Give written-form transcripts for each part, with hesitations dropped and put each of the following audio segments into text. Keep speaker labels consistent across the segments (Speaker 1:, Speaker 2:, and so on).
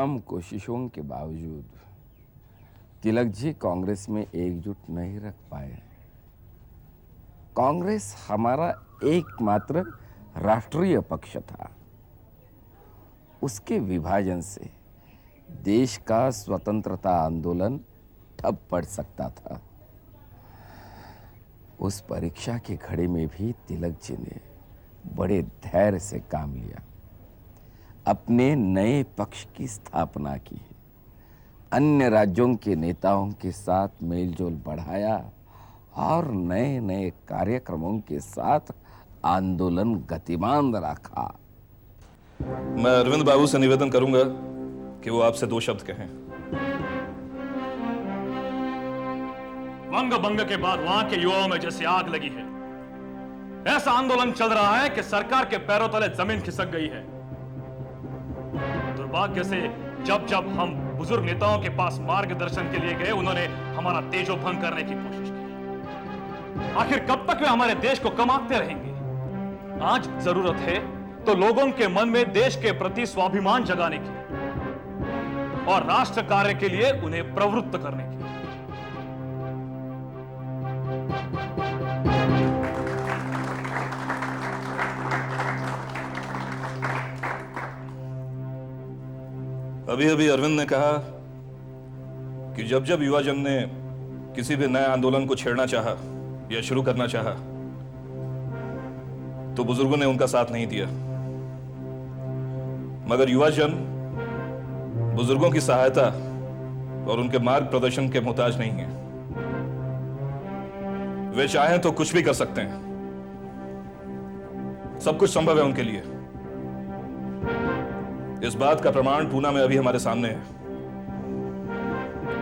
Speaker 1: तमाम कोशिशों के बावजूद तिलक जी कांग्रेस में एकजुट नहीं रख पाए। कांग्रेस हमारा एकमात्र राष्ट्रीय पक्ष था। उसके विभाजन से देश का स्वतंत्रता आंदोलन ठप पड़ सकता था। उस परीक्षा की घड़ी में भी तिलक जी ने बड़े धैर्य से काम लिया, अपने नए पक्ष की स्थापना की, अन्य राज्यों के नेताओं के साथ मेलजोल बढ़ाया और नए नए कार्यक्रमों के साथ आंदोलन गतिमान रखा।
Speaker 2: मैं अरविंद बाबू से निवेदन करूंगा कि वो आपसे 2 शब्द कहें।
Speaker 3: वंग भंग के बाद वहां के युवाओं में जैसे आग लगी है, ऐसा आंदोलन चल रहा है कि सरकार के पैरों तले जमीन खिसक गई है। दुर्भाग्य से जब जब हम बुजुर्ग नेताओं के पास मार्गदर्शन के लिए गए, उन्होंने हमारा तेजोभंग करने की कोशिश की। आखिर कब तक वे हमारे देश को कमाते रहेंगे? आज जरूरत है तो लोगों के मन में देश के प्रति स्वाभिमान जगाने की और राष्ट्र कार्य के लिए उन्हें प्रवृत्त करने की।
Speaker 2: अभी अभी अरविंद ने कहा कि जब जब युवा जन ने किसी भी नए आंदोलन को छेड़ना चाहा या शुरू करना चाहा, तो बुजुर्गों ने उनका साथ नहीं दिया। मगर युवा जन बुजुर्गों की सहायता और उनके मार्ग प्रदर्शन के मोहताज नहीं है। वे चाहें तो कुछ भी कर सकते हैं, सब कुछ संभव है उनके लिए। इस बात का प्रमाण पूना में अभी हमारे सामने है।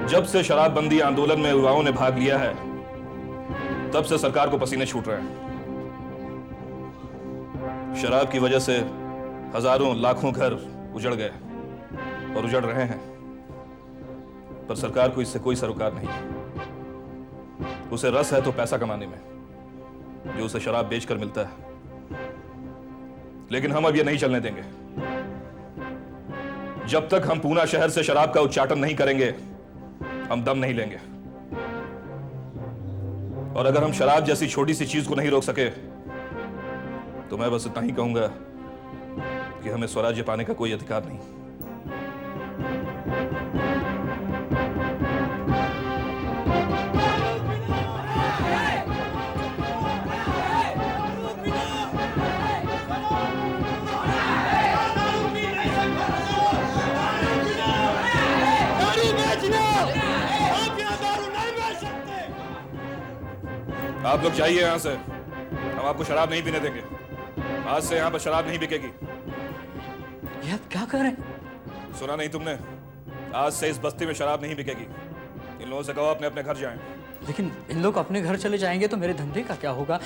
Speaker 2: जब से शराबबंदी आंदोलन में युवाओं ने भाग लिया है, तब से सरकार को पसीने छूट रहे हैं। शराब की वजह से हजारों लाखों घर उजड़ गए और उजड़ रहे हैं, पर सरकार को इससे कोई सरोकार नहीं। उसे रस है तो पैसा कमाने में, जो उसे शराब बेचकर मिलता है। लेकिन हम अब ये नहीं चलने देंगे। जब तक हम पूना शहर से शराब का उच्चाटन नहीं करेंगे, हम दम नहीं लेंगे। और अगर हम शराब जैसी छोटी सी चीज को नहीं रोक सके, तो मैं बस इतना ही कहूंगा कि हमें स्वराज्य पाने का कोई अधिकार नहीं। आप लोग जाइए यहां से, हम आपको शराब नहीं पीने देंगे। आज से यहां पर शराब नहीं बिकेगी।
Speaker 4: ये आप क्या कर रहे हैं?
Speaker 2: सुना नहीं तुमने? आज से इस बस्ती में शराब नहीं बिकेगी। इन लोगों से कहो अपने अपने घर जाएं।
Speaker 4: लेकिन इन लोग अपने घर चले जाएंगे तो मेरे धंधे का क्या होगा,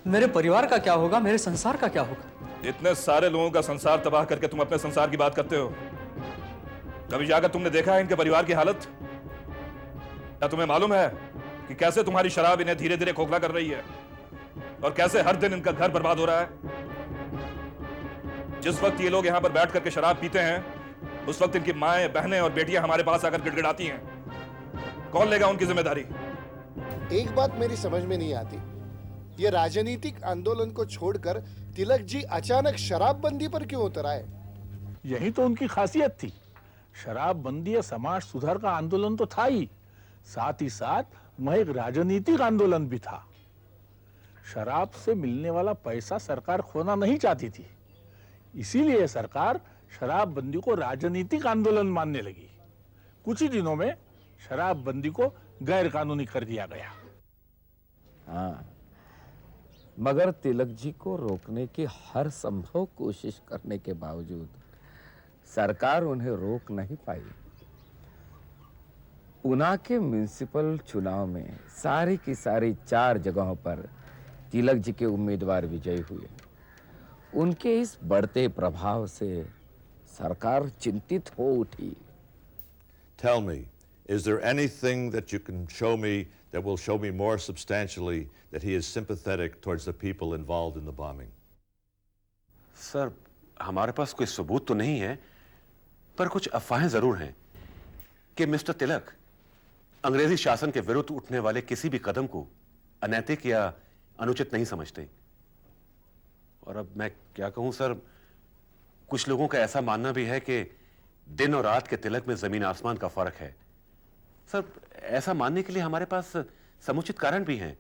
Speaker 4: मेरे परिवार का क्या होगा, मेरे संसार का क्या होगा?
Speaker 2: इतने सारे लोगों का संसार तबाह करके तुम अपने संसार की बात करते हो। कभी जाकर तुमने देखा है इनके परिवार की हालत? क्या तुम्हें मालूम है कि कैसे तुम्हारी शराब इन्हें धीरे धीरे खोखला कर रही है और कैसे हर दिन इनका घर बर्बाद हो रहा है? जिस वक्त ये लोग यहां पर बैठ करके शराब पीते हैं, उस वक्त इनकी माएं, बहनें और बेटियां हमारे पास आकर गिड़गिड़ाती हैं। कौन लेगा उनकी जिम्मेदारी?
Speaker 5: एक बात मेरी समझ में नहीं आती, ये राजनीतिक आंदोलन को छोड़कर तिलक जी अचानक शराबबंदी पर क्यों उतर आए?
Speaker 6: यही तो उनकी खासियत थी। शराबबंदी या समाज सुधार का आंदोलन तो था ही, साथ ही साथ वह एक राजनीतिक आंदोलन भी था। शराब से मिलने वाला पैसा सरकार खोना नहीं चाहती थी, इसीलिए सरकार शराबबंदी को राजनीतिक आंदोलन मानने लगी। कुछ ही दिनों में शराबबंदी को गैर कानूनी कर दिया गया।
Speaker 1: हाँ, मगर तिलक जी को रोकने की हर संभव कोशिश करने के बावजूद सरकार उन्हें रोक नहीं पाई। ऊना के म्युनिसिपल चुनाव में सारी की सारी 4 जगहों पर तिलक जी के उम्मीदवार विजयी हुए। उनके इस बढ़ते प्रभाव से सरकार चिंतित हो उठी।
Speaker 7: Tell me, is there anything that you can show me that will show me more substantially that he is sympathetic towards the people involved in the bombing?
Speaker 8: Sir, हमारे पास कोई सबूत तो नहीं है, पर कुछ अफवाहें जरूर हैं कि मिस्टर तिलक अंग्रेजी शासन के विरुद्ध उठने वाले किसी भी कदम को अनैतिक या अनुचित नहीं समझते। और अब मैं क्या कहूं सर, कुछ लोगों का ऐसा मानना भी है कि दिन और रात के तिलक में जमीन आसमान का फर्क है। सर, ऐसा मानने के लिए हमारे पास समुचित कारण भी हैं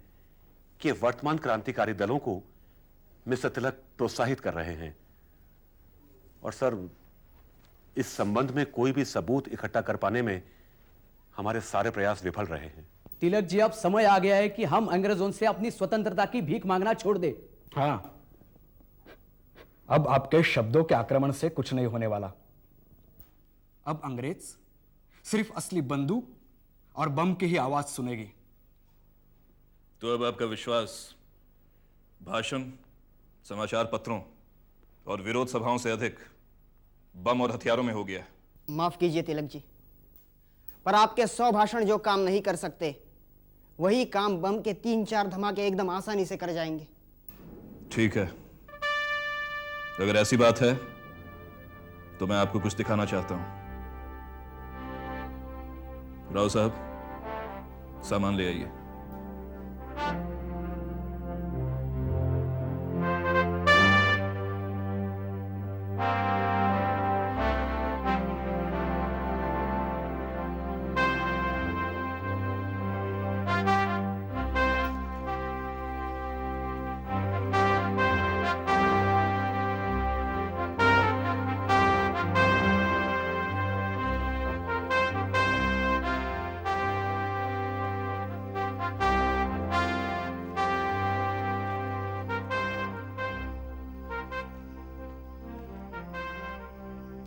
Speaker 8: कि वर्तमान क्रांतिकारी दलों को मिस्टर तिलक प्रोत्साहित कर रहे हैं। और सर, इस संबंध में कोई भी सबूत इकट्ठा कर पाने में हमारे सारे प्रयास विफल रहे हैं।
Speaker 9: तिलक जी, अब समय आ गया है कि हम अंग्रेजों से अपनी स्वतंत्रता की भीख मांगना छोड़ दे।
Speaker 10: हाँ, अब आपके शब्दों के आक्रमण से कुछ नहीं होने वाला। अब अंग्रेज सिर्फ असली बंदूक और बम की ही आवाज सुनेगी।
Speaker 2: तो अब आपका विश्वास भाषण, समाचार पत्रों और विरोध सभाओं से अधिक बम और हथियारों में हो गया।
Speaker 11: माफ कीजिए तिलक जी, पर आपके 100 भाषण जो काम नहीं कर सकते, वही काम बम के 3-4 धमाके एकदम आसानी से कर जाएंगे।
Speaker 2: ठीक है, अगर ऐसी बात है तो मैं आपको कुछ दिखाना चाहता हूं। राव साहब, सामान ले आइए।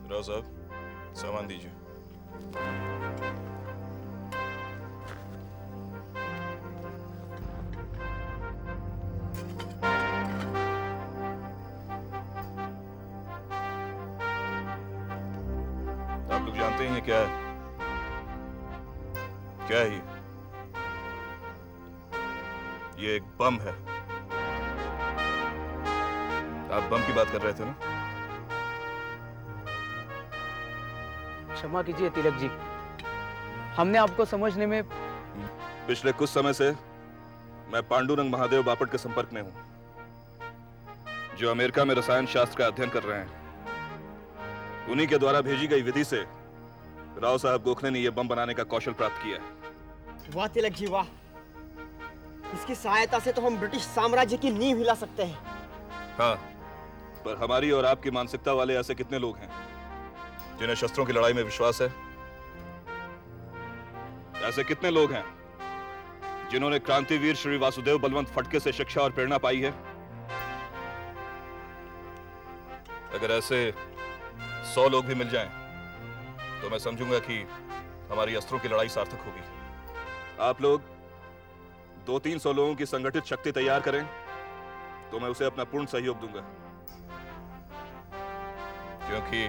Speaker 2: राव साहब, सामान दीजिए। आप लोग जानते हैं ये क्या है? क्या है ये एक बम है। आप बम की बात कर रहे थे ना?
Speaker 9: क्षमा कीजिए तिलक जी, हमने आपको समझने में।
Speaker 2: पिछले कुछ समय से मैं पांडुरंग महादेव बापट के संपर्क में हूं, जो अमेरिका में रसायन शास्त्र का अध्ययन कर रहे हैं। उन्हीं के द्वारा भेजी गई विधि से राव साहब गोखले ने यह बम बनाने का कौशल प्राप्त किया है।
Speaker 11: वाह तिलक जी वाह, इसकी सहायता से तो हम ब्रिटिश साम्राज्य की नींव हिला सकते हैं।
Speaker 2: हाँ, पर हमारी और आपकी मानसिकता वाले ऐसे कितने लोग हैं जिन्हें शस्त्रों की लड़ाई में विश्वास है? ऐसे कितने लोग हैं जिन्होंने क्रांतिवीर श्री वासुदेव बलवंत फटके से शिक्षा और प्रेरणा पाई है? अगर ऐसे 100 लोग भी मिल जाएं, तो मैं समझूंगा कि हमारी अस्त्रों की लड़ाई सार्थक होगी। आप लोग 200-300 लोगों की संगठित शक्ति तैयार करें, तो मैं उसे अपना पूर्ण सहयोग दूंगा, क्योंकि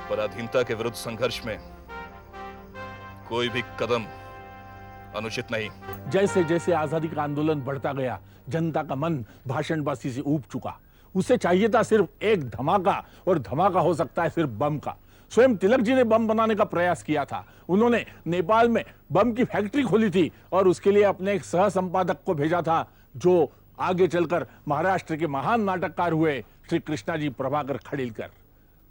Speaker 2: पराधीनता के विरुद्ध संघर्ष में कोई भी कदम अनुचित नहीं।
Speaker 6: जैसे जैसे आजादी का आंदोलन बढ़ता गया, जनता का मन भाषणबाजी से ऊब चुका। उसे चाहिए था सिर्फ एक धमाका, और धमाका हो सकता है सिर्फ बम का। स्वयं तिलक जी ने बम बनाने का प्रयास किया था। उन्होंने नेपाल में बम की फैक्ट्री खोली थी और उसके लिए अपने एक सह संपादक को भेजा था, जो आगे चलकर महाराष्ट्र के महान नाटककार हुए श्री कृष्णाजी प्रभाकर खड़ीलकर।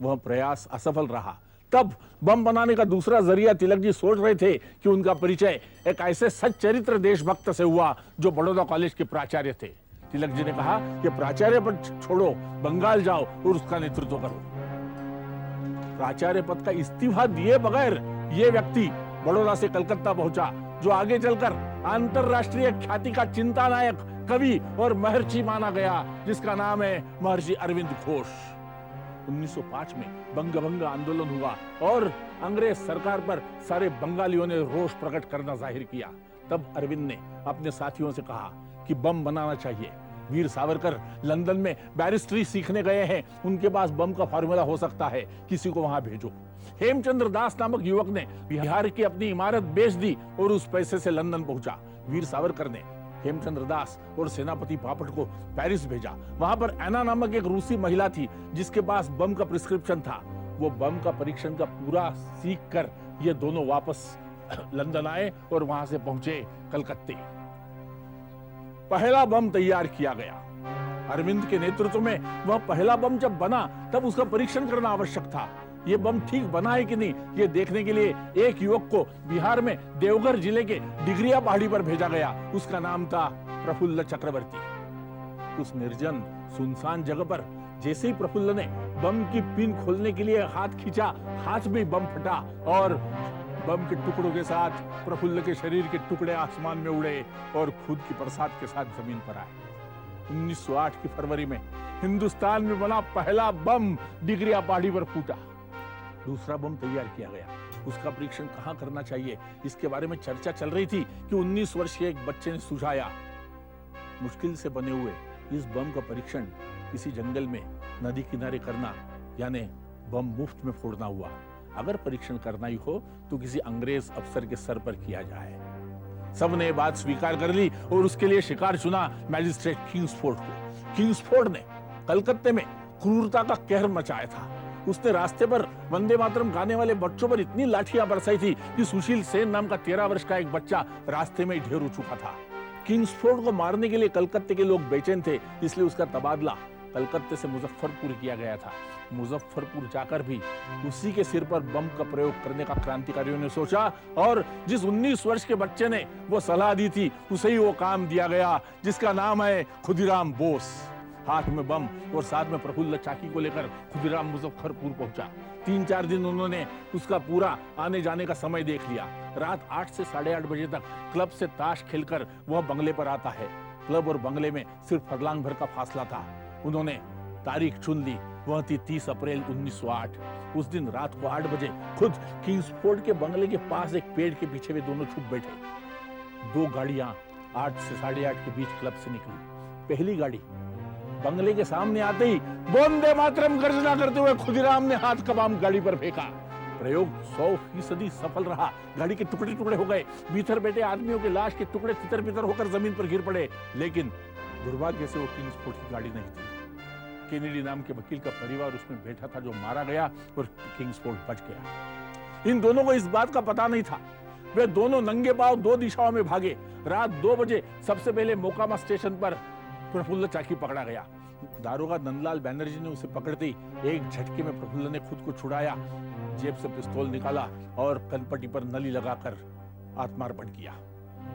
Speaker 6: वह प्रयास असफल रहा। तब बम बनाने का दूसरा जरिया तिलक जी सोच रहे थे कि उनका परिचय एक ऐसे सच्चरित्र देशभक्त से हुआ जो बड़ौदा कॉलेज के प्राचार्य थे। तिलक जी ने कहा कि प्राचार्य पद छोड़ो, बंगाल जाओ और उसका नेतृत्व करो। प्राचार्य पद का इस्तीफा दिए बगैर यह व्यक्ति बड़ौदा से कलकत्ता पहुंचा, जो आगे चलकर अंतरराष्ट्रीय ख्याति का चिंता नायक, कवि और महर्षि माना गया, जिसका नाम है महर्षि अरविंद घोष। 1905 में बंगभंग आंदोलन हुआ और अंग्रेज सरकार पर सारे बंगालियों ने रोष प्रकट करना जाहिर किया। तब अरविंद ने अपने साथियों से कहा कि बम बनाना चाहिए। वीर सावरकर लंदन में बैरिस्ट्री सीखने गए हैं, उनके पास बम का फार्मूला हो सकता है, किसी को वहां भेजो। हेमचंद्र दास नामक युवक ने बिहार की अपनी इमारत बेच दी और उस पैसे से लंदन पहुंचा। वीर सावरकर ने हेमचंद्र दास और सेनापति बापट को पेरिस भेजा। वहां पर एना नामक एक रूसी महिला थी जिसके पास बम का प्रिस्क्रिप्शन था। वो बम का परीक्षण का पूरा सीख कर ये दोनों वापस लंदन आए और वहां से पहुंचे कलकत्ते। पहला बम तैयार किया गया। अरविंद के नेतृत्व में वह पहला बम जब बना तब उसका परीक्षण करना आवश्यक था। ये बम ठीक बना है कि नहीं, ये देखने के लिए एक युवक को बिहार में देवघर जिले के डिगरिया पहाड़ी पर भेजा गया। उसका नाम था प्रफुल्ल चक्रवर्ती। उस निर्जन सुनसान जगह पर जैसे ही प्रफुल्ल ने बम की पिन खोलने के लिए हाथ खींचा, हाथ में बम फटा और बम के टुकड़ों के साथ प्रफुल्ल के शरीर के टुकड़े आसमान में उड़े और खुद की बरसात के साथ जमीन पर आए। 1908 की फरवरी में हिंदुस्तान में बना पहला बम डिगरिया पहाड़ी पर फूटा। दूसरा बम तैयार किया गया। उसका परीक्षण कहां करना चाहिए, इसके बारे में चर्चा चल रही थी कि 19 वर्षीय एक बच्चे ने सुझाया, मुश्किल से बने हुए इस बम का परीक्षण किसी जंगल में नदी किनारे करना, यानी बम मुफ्त में फोड़ना हुआ। अगर परीक्षण करना ही हो तो किसी अंग्रेज अफसर के सर पर किया जाए। सबने बात स्वीकार कर ली और उसके लिए शिकार चुना मैजिस्ट्रेट किंग्सफोर्ड को। किंग्सफोर्ड ने कलकत्ते में क्रूरता का कहर मचाया था। उसने रास्ते पर वंदे मातरम गाने वाले बच्चों पर इतनी लाठियां बरसाई थी कि सुशील सेन नाम का 13 वर्ष का एक बच्चा रास्ते में ही ढेर हो चुका था। किंग्सफोर्ड को मारने के लिए कलकत्ते के लोग बेचैन थे, इसलिए उसका तबादला कलकत्ते से मुजफ्फरपुर किया गया था। मुजफ्फरपुर जाकर भी उसी के सिर पर बम का प्रयोग करने का क्रांतिकारियों ने सोचा और जिस 19 वर्ष के बच्चे ने वो सलाह दी थी उसे ही वो काम दिया गया, जिसका नाम है खुदीराम बोस। हाथ में बम और साथ में प्रफुल्ल चाकी को लेकर खुदीराम मुजफ्फरपुर पहुंचा। 3-4 दिन उन्होंने उसका पूरा आने जाने का समय देख लिया। रात 8 से 8:30 बजे तक क्लब से ताश खेलकर वह बंगले पर आता है। क्लब और बंगले में सिर्फ फरलांग भर का फासला था। उन्होंने तारीख चुन ली, वह थी 30 अप्रैल 1908। उस दिन रात को 8 बजे खुद किंग्सफोर्ड के बंगले के पास एक पेड़ के पीछे वे दोनों छुप बैठे। 2 गाड़ियां 8 से 8:30 के बीच क्लब से निकली। पहली गाड़ी बंगले के सामने आते ही वंदे मातरम गर्जना करते हुए खुदीराम ने हाथ का बम गाड़ी पर फेंका। प्रयोग 100% सफल रहा। गाड़ी के टुकड़े टुकड़े हो गए। भीतर बैठे आदमियों के लाश के टुकड़े तितर बितर होकर जमीन पर गिर पड़े। लेकिन दुर्भाग्य से वो किंग्सफोर्ड की गाड़ी नहीं थी। केनेडी नाम के वकील का परिवार उसमें बैठा था जो मारा गया और किंग्सफोर्ड बच गया। इन दोनों को इस बात का पता नहीं था। वे दोनों नंगे पांव 2 दिशाओं में भागे। रात 2 बजे सबसे पहले मोकामा स्टेशन पर प्रफुल्ल चाकी पकड़ा गया। दारोगा नंदलाल बैनर्जी ने उसे पकड़ते ही एक झटके में प्रफुल्ल ने खुद को छुड़ाया, जेब से पिस्तौल निकाला और कनपट्टी पर नली लगाकर आत्मार्पण किया।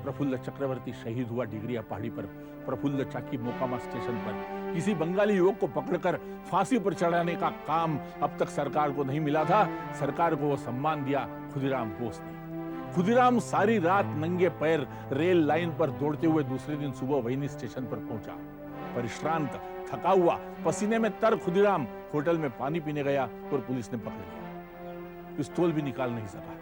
Speaker 6: प्रफुल्ल चक्रवर्ती शहीद हुआ डिगरिया पहाड़ी पर। प्रफुल्ल चाकी मोकामा स्टेशन पर किसी बंगाली युवक को पकड़कर फांसी पर चढ़ाने का काम अब तक सरकार को नहीं मिला था। सरकार को वो सम्मान दिया खुदीराम बोस ने। खुदीराम सारी रात नंगे पैर रेल लाइन पर दौड़ते हुए दूसरे दिन सुबह वहीनी स्टेशन पर पहुंचा। परिश्रांत, थका हुआ, पसीने में तर खुदीराम होटल में पानी पीने गया और पुलिस ने पकड़ लिया। पिस्तौल भी निकाल नहीं सका।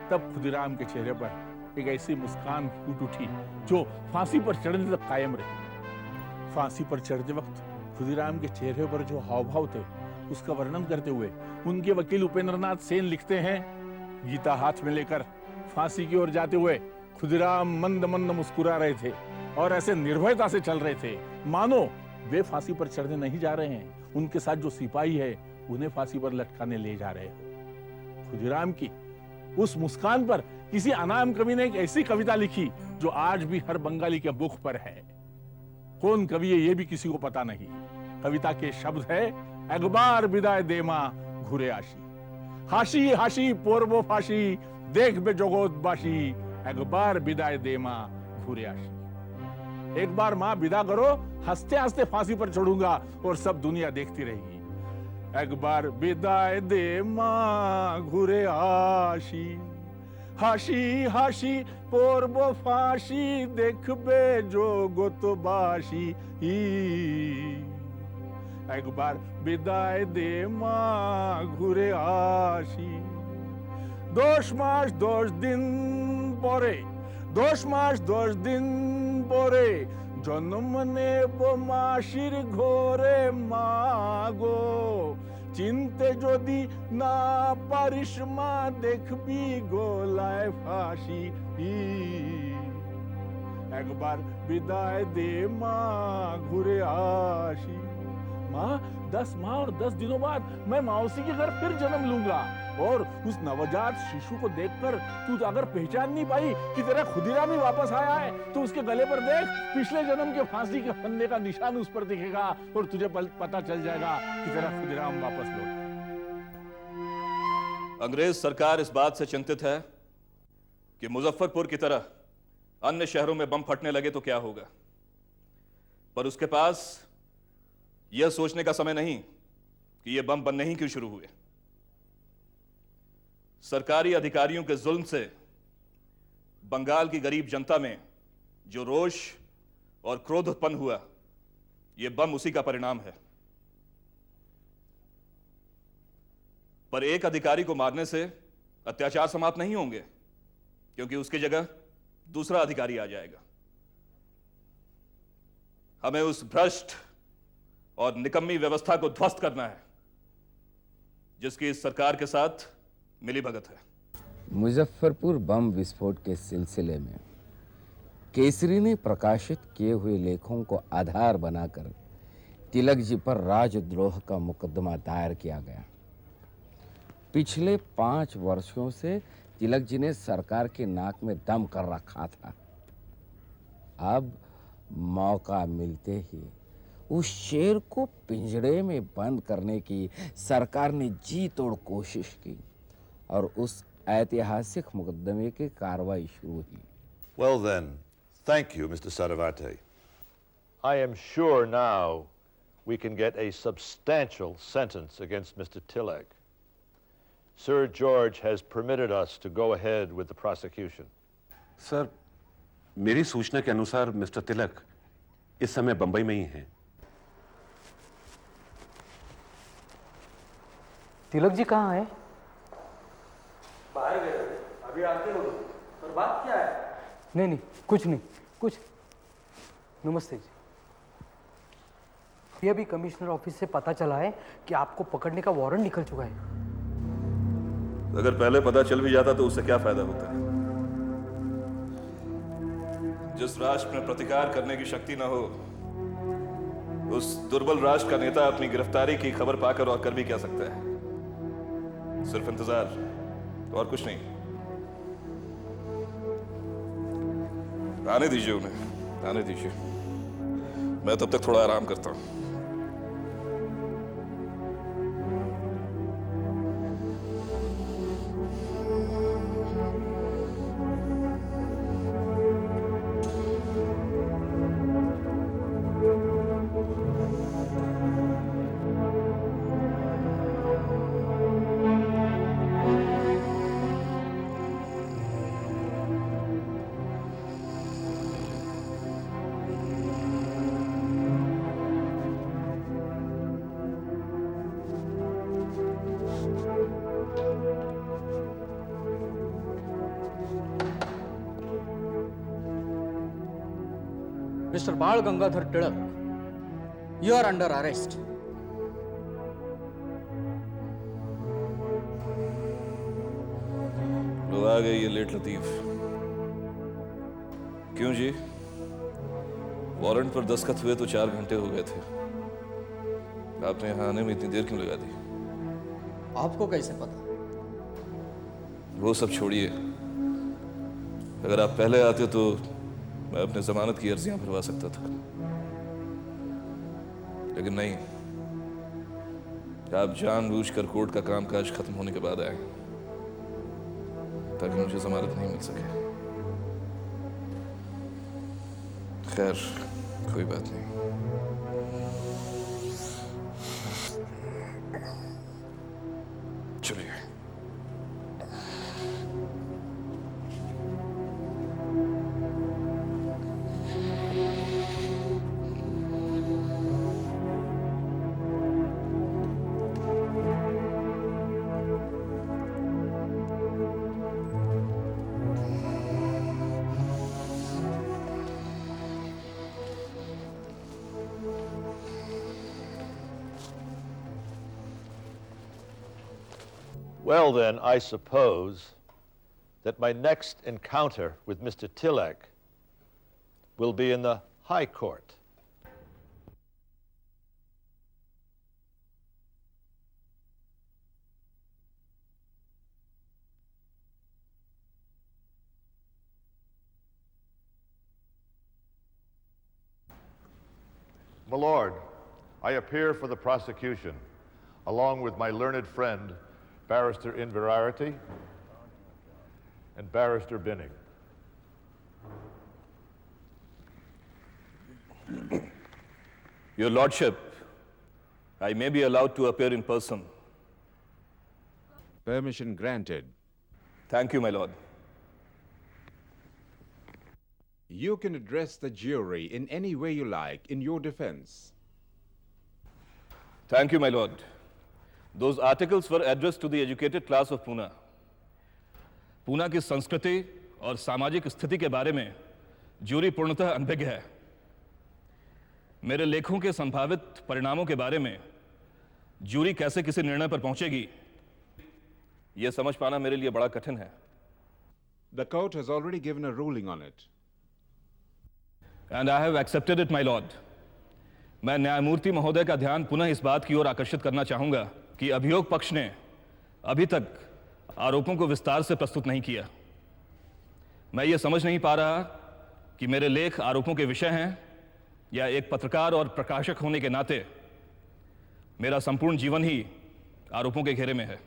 Speaker 6: तब खुदीराम के चेहरे पर एक ऐसी मुस्कान फूट उठी जो फांसी पर चढ़ने तक कायम रही। फांसी पर चढ़ते वक्त खुदीराम के चेहरे पर जो हावभाव थे उसका वर्णन करते हुए उनके वकील उपेंद्रनाथ सेन लिखते हैं, गीता हाथ में लेकर फांसी की ओर जाते हुए खुदीराम मंद मंद मुस्कुरा रहे थे और ऐसे निर्भयता से चल रहे थे मानो वे फांसी पर चढ़ने नहीं जा रहे हैं, उनके साथ जो सिपाही है उन्हें फांसी पर लटकाने ले जा रहे हो। खुदीराम की उस मुस्कान पर किसी अनाम कवि ने एक ऐसी कविता लिखी जो आज भी हर बंगाली के मुख पर है। कौन कवि है ये भी किसी को पता नहीं। कविता के शब्द है, एकबार विदाय देमा घुरे आशी, हाशी हाशी पोरबो फाशी देख बे जगतबासी, एकबार विदाय देमा घुरे आशी। एक बार मां विदा करो, हंसते हंसते फांसी पर चढ़ूंगा और सब दुनिया देखती रहेगी। एक बार विदाय दे मां घुरे आशी, हाशी हाशी पोरबो फाशी देखबे जगतबासी। एक बार विदाय दे मां घुरे आशी। 10 মাস 10 দিন পরে, 10 মাস 10 দিন পরে জন্ম নেব মাসির ঘরে মাগো, চিনতে যদি না পারিস মা দেখবি গলায় ফাঁসি। একবার বিদায় দে মা ঘুরে আসি। মা 10 माह और 10 दिनों बाद मैं मौसी के घर फिर जन्म लूंगा और उस नवजात शिशु को देखकर तू तो अगर पहचान नहीं पाई कि तेरा खुदीराम ही वापस आया है तो उसके गले पर देख पिछले जन्म के फांसी के फंदे का निशान उस पर दिखेगा और तुझे पता चल जाएगा कि तेरा खुदीराम वापस लौटा।
Speaker 2: अंग्रेज सरकार इस बात से चिंतित है कि मुजफ्फरपुर की तरह अन्य शहरों में बम फटने लगे तो क्या होगा, पर उसके पास यह सोचने का समय नहीं कि यह बम बनने ही क्यों शुरू हुए। सरकारी अधिकारियों के जुल्म से बंगाल की गरीब जनता में जो रोष और क्रोध उत्पन्न हुआ, यह बम उसी का परिणाम है। पर एक अधिकारी को मारने से अत्याचार समाप्त नहीं होंगे, क्योंकि उसकी जगह दूसरा अधिकारी आ जाएगा। हमें उस भ्रष्ट और निकम्मी व्यवस्था को ध्वस्त करना है जिसकी इस सरकार के साथ मिलीभगत है।
Speaker 1: मुजफ्फरपुर बम विस्फोट के सिलसिले में केसरी ने प्रकाशित किए हुए लेखों को आधार बनाकर तिलक जी पर राजद्रोह का मुकदमा दायर किया गया। पिछले 5 वर्षों से तिलक जी ने सरकार के नाक में दम कर रखा था। अब मौका मिलते ही उस शेर को पिंजड़े में बंद करने की सरकार ने जी तोड़ कोशिश की और उस ऐतिहासिक मुकदमे की कार्रवाई शुरू हुई।
Speaker 7: Well then, thank you, Mr. Saravate. I am sure now we can get a substantial sentence against Mr. Tilak. Sir George has permitted us to go ahead with the prosecution.
Speaker 8: Sir, मेरी सूचना के अनुसार mister तिलक इस समय बंबई में ही हैं।
Speaker 9: तिलक जी कहाँ है?
Speaker 4: बाहर गए थे, अभी आते हो। पर बात क्या है?
Speaker 9: नहीं, कुछ नहीं, कुछ। नमस्ते जी। ये अभी कमिश्नर ऑफिस से पता चला है कि आपको पकड़ने का वारंट निकल चुका है।
Speaker 2: अगर पहले पता चल भी जाता तो उससे क्या फायदा होता है? जिस राष्ट्र में प्रतिकार करने की शक्ति ना हो, उस दुर्बल राष्ट्र का नेता अपनी गिरफ्तारी की खबर पाकर और कर भी क्या सकता है? सिर्फ इंतजार और कुछ नहीं। आने दीजिए उन्हें, आने दीजिए। मैं तब तक थोड़ा आराम करता हूं।
Speaker 4: Mr. Bal Gangadhar Tilak, you are under arrest.
Speaker 2: लोग आ गए ये लेट लतीफ। क्यों जी? वारंट पर दस्तखत हुए तो 4 घंटे हो गए थे। आपने यहाँ आने में इतनी देर क्यों लगा दी?
Speaker 4: आपको कैसे पता?
Speaker 2: वो सब छोड़िए। अगर आप पहले आते तो मैं अपने जमानत की अर्जियां भरवा सकता था, लेकिन नहीं। आप जानबूझकर कोर्ट का कामकाज खत्म होने के बाद आए ताकि मुझे जमानत नहीं मिल सके। खैर, कोई बात नहीं। चलिए।
Speaker 7: Well then, I suppose that my next encounter with Mr. Tilak will be in the High Court. My lord, I appear for the prosecution, along with my learned friend, Barrister Inverarity and Barrister Binning.
Speaker 2: Your Lordship, I may be allowed to appear in person.
Speaker 12: Permission granted.
Speaker 2: Thank you, my lord.
Speaker 12: You can address the jury in any way you like in your defense.
Speaker 2: Thank you, my lord. Those articles were addressed to the educated class of Pune. Poona की संस्कृति और सामाजिक स्थिति के बारे में jury पूर्णतः अनभिज्ञ है। मेरे लेखों के संभावित परिणामों के बारे में जूरी कैसे किसी निर्णय पर पहुंचेगी, यह समझ पाना मेरे लिए बड़ा कठिन है।
Speaker 12: The court has already given a ruling on it.
Speaker 2: And I have accepted it, my lord. मैं न्यायमूर्ति महोदय का ध्यान पुनः इस बात की ओर आकर्षित करना चाहूंगा कि अभियोग पक्ष ने अभी तक आरोपों को विस्तार से प्रस्तुत नहीं किया। मैं ये समझ नहीं पा रहा कि मेरे लेख आरोपों के विषय हैं या एक पत्रकार और प्रकाशक होने के नाते मेरा संपूर्ण जीवन ही आरोपों के घेरे में है।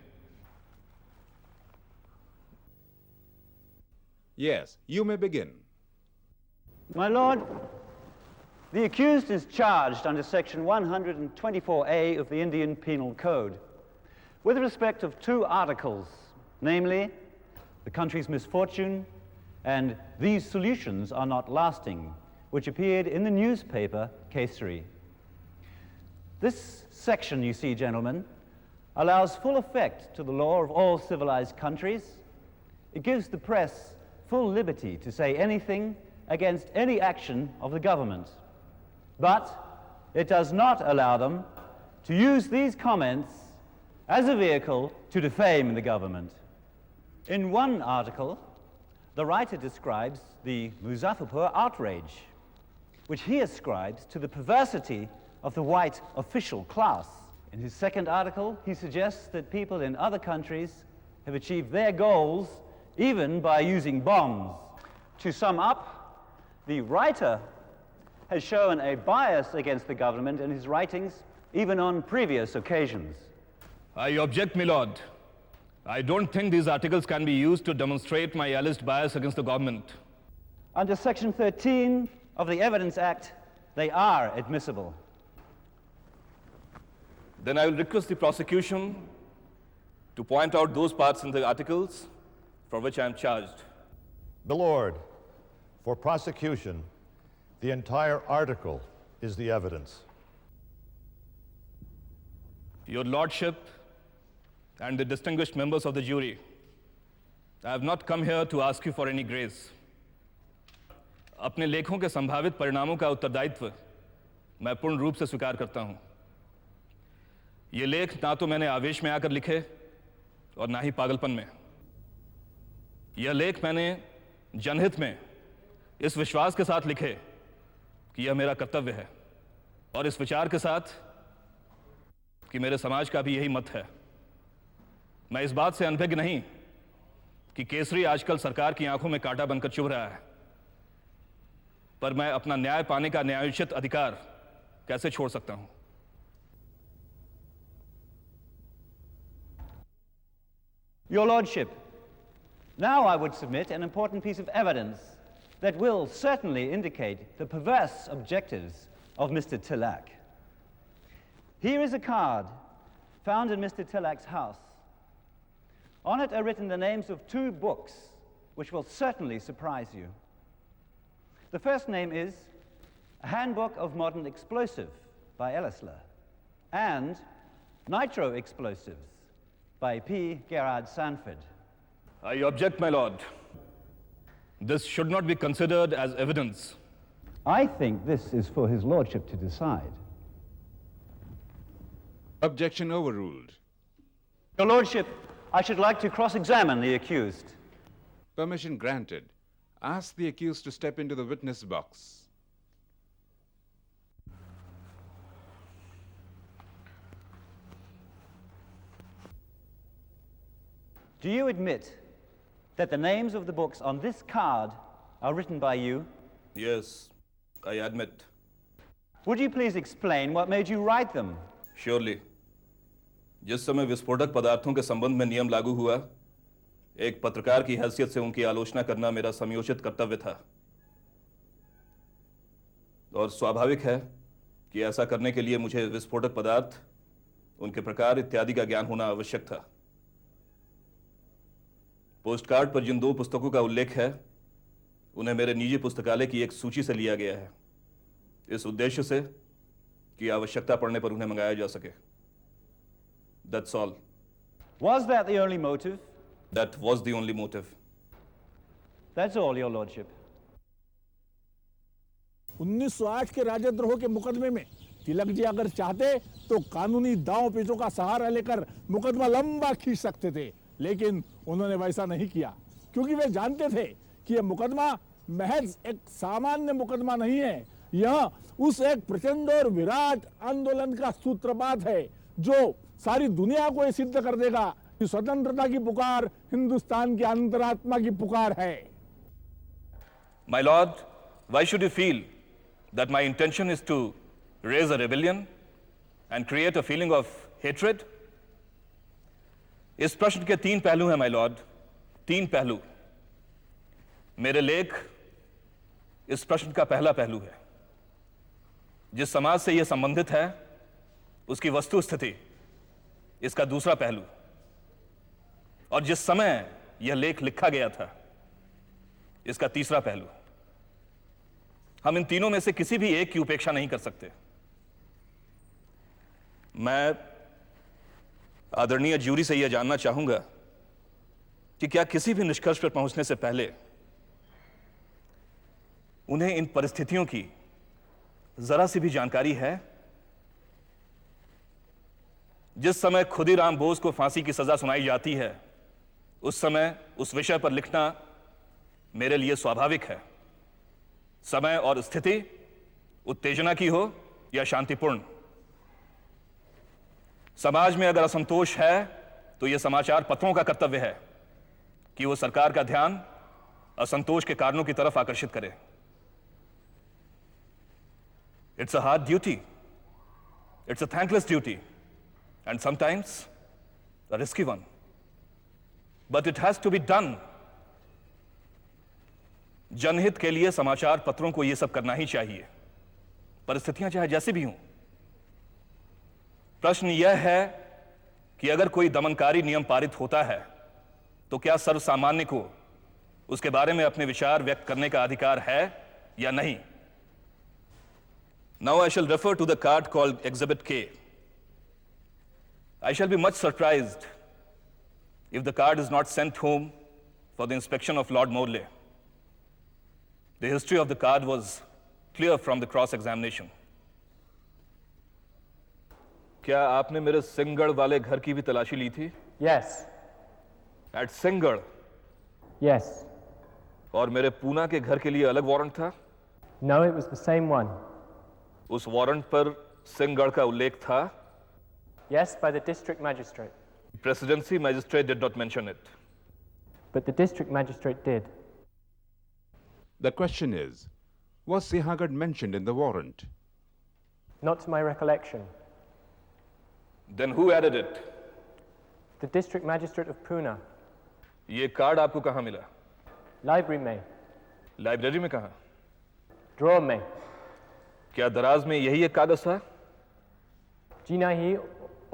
Speaker 12: Yes, you may begin.
Speaker 13: My lord, the accused is charged under section 124A of the Indian Penal Code with respect of two articles, namely, the country's misfortune and these solutions are not lasting, which appeared in the newspaper Kesari. This section, you see, gentlemen, allows full effect to the law of all civilized countries. It gives the press full liberty to say anything against any action of the government. But it does not allow them to use these comments as a vehicle to defame the government. In one article, the writer describes the Muzaffarpur outrage, which he ascribes to the perversity of the white official class. In his second article, he suggests that people in other countries have achieved their goals even by using bombs. To sum up, the writer has shown a bias against the government in his writings, even on previous occasions.
Speaker 2: I object, my lord. I don't think these articles can be used to demonstrate my alleged bias against the government.
Speaker 13: Under Section 13 of the Evidence Act, they are admissible.
Speaker 2: Then I will request the prosecution to point out those parts in the articles for which I am charged.
Speaker 7: My lord, for prosecution, the entire article is the evidence.
Speaker 2: Your lordship and the distinguished members of the jury, I have not come here to ask you for any grace. अपने लेखों के संभावित परिणामों का उत्तरदायित्व मैं पूर्ण रूप से स्वीकार करता हूं। ये लेख ना तो मैंने आवेश में आकर लिखे और ना ही पागलपन में। यह लेख मैंने जनहित में इस विश्वास के साथ लिखे कि यह मेरा कर्तव्य है और इस विचार के साथ कि मेरे समाज का भी यही मत है। मैं इस बात से अनभिज्ञ नहीं कि केसरी आजकल सरकार की आंखों में कांटा बनकर चुभ रहा है, पर मैं अपना न्याय पाने का न्यायोचित अधिकार कैसे छोड़ सकता हूं?
Speaker 13: Your Lordship, now I would submit an important piece of evidence that will certainly indicate the perverse objectives of Mr. Tilak. Here is a card found in Mr. Tilak's house. On it are written the names of two books which will certainly surprise you. The first name is A Handbook of Modern Explosive by Ellisler and Nitro Explosives by P. Gerard Sanford.
Speaker 2: I object, my lord. This should not be considered as evidence.
Speaker 13: I think this is for his lordship to decide.
Speaker 12: Objection overruled.
Speaker 13: Your lordship, I should like to cross-examine the accused.
Speaker 12: Permission granted. Ask the accused to step into the witness box.
Speaker 13: Do you admit that the names of the books on this card are written by you?
Speaker 2: Yes, I admit.
Speaker 13: Would you please explain what made you write them?
Speaker 2: Surely. जिस समय विस्फोटक पदार्थों के संबंध में नियम लागू हुआ, एक पत्रकार की हैसियत से उनकी आलोचना करना मेरा समयोचित कर्तव्य था, और स्वाभाविक है कि ऐसा करने के लिए मुझे विस्फोटक पदार्थ, उनके प्रकार इत्यादि का ज्ञान होना आवश्यक था। पोस्टकार्ड पर जिन 2 पुस्तकों का उल्लेख है, उन्हें मेरे निजी पुस्तकालय की एक सूची से लिया गया है, इस उद्देश्य से कि आवश्यकता पड़ने पर उन्हें मंगाया जा सके। That's all.
Speaker 13: Was that the only motive?
Speaker 2: That was the only motive.
Speaker 13: That's all, Your Lordship.
Speaker 6: 1908 के राजद्रोह के मुकदमे में तिलक जी अगर चाहते तो कानूनी दांव पेचों का सहारा लेकर मुकदमा लंबा खींच सकते थे, लेकिन उन्होंने वैसा नहीं किया, क्योंकि वे जानते थे कि यह मुकदमा महज एक सामान्य मुकदमा नहीं है, यह उस एक प्रचंड और विराट आंदोलन का सूत्रपात है जो सारी दुनिया को यह सिद्ध कर देगा कि स्वतंत्रता की पुकार हिंदुस्तान की अंतरात्मा की पुकार है।
Speaker 2: My lord, why should you feel that my intention is to raise a rebellion and create a feeling of hatred? इस प्रश्न के 3 पहलू हैं, my lord, 3 पहलू। मेरे लेख इस प्रश्न का पहला पहलू है। जिस समाज से यह संबंधित है, उसकी वस्तु स्थिति इसका दूसरा पहलू, और जिस समय यह लेख लिखा गया था, इसका तीसरा पहलू। हम इन तीनों में से किसी भी एक की उपेक्षा नहीं कर सकते। मैं आदरणीय ज्यूरी से यह जानना चाहूंगा कि क्या किसी भी निष्कर्ष पर पहुंचने से पहले उन्हें इन परिस्थितियों की जरा सी भी जानकारी है? जिस समय खुदीराम बोस को फांसी की सजा सुनाई जाती है, उस समय उस विषय पर लिखना मेरे लिए स्वाभाविक है, समय और स्थिति उत्तेजना की हो या शांतिपूर्ण। समाज में अगर असंतोष है तो यह समाचार पत्रों का कर्तव्य है कि वो सरकार का ध्यान असंतोष के कारणों की तरफ आकर्षित करे। It's a hard duty. It's a thankless duty. And sometimes a risky one. But it has to be done. जनहित के लिए समाचार पत्रों को यह सब करना ही चाहिए, परिस्थितियां चाहे जैसी भी हों। प्रश्न यह है कि अगर कोई दमनकारी नियम पारित होता है, तो क्या सर्वसामान्य को उसके बारे में अपने विचार व्यक्त करने का अधिकार है या नहीं? Now I shall refer to the card called Exhibit K. I shall be much surprised if the card is not sent home for the inspection of Lord Morley. The history of the card was clear from the cross-examination. क्या आपने मेरे सिंगड़ वाले घर की भी तलाशी ली थी?
Speaker 14: Yes.
Speaker 2: At Singad?
Speaker 14: Yes.
Speaker 2: और मेरे पूना के घर के लिए अलग वारंट था?
Speaker 14: No, it was the same one.
Speaker 2: उस वारंट पर सिंगड़ का उल्लेख था?
Speaker 14: Yes, by the district magistrate.
Speaker 2: Presidency magistrate did not mention it.
Speaker 14: But the district magistrate did.
Speaker 12: The question is, was Sihagarh mentioned in the warrant?
Speaker 14: Not to my recollection.
Speaker 2: Then who added it?
Speaker 14: The district magistrate of Pune.
Speaker 2: ये card आपको कहाँ मिला?
Speaker 14: Library में.
Speaker 2: Library में कहाँ?
Speaker 14: Drawer में.
Speaker 2: क्या दराज में यही एक कागज था?
Speaker 14: जी नहीं,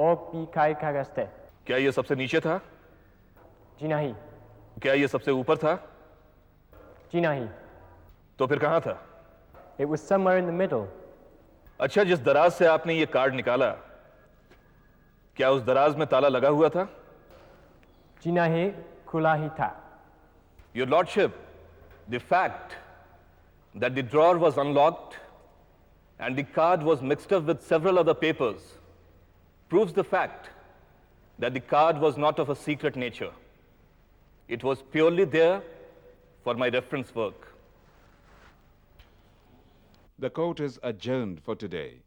Speaker 14: और भी कई कागज थे।
Speaker 2: क्या ये सबसे नीचे था?
Speaker 14: जी नहीं।
Speaker 2: क्या ये सबसे ऊपर था?
Speaker 14: जी नहीं।
Speaker 2: तो फिर कहाँ था?
Speaker 14: It was somewhere in the middle.
Speaker 2: अच्छा, जिस दराज से आपने ये कार्ड निकाला, क्या उस दराज में ताला लगा हुआ था?
Speaker 14: जी नहीं, खुला ही था।
Speaker 2: Your Lordship, the fact that the drawer was unlocked and the card was mixed up with several other papers proves the fact that the card was not of a secret nature. It was purely there for my reference work.
Speaker 12: The court is adjourned for today.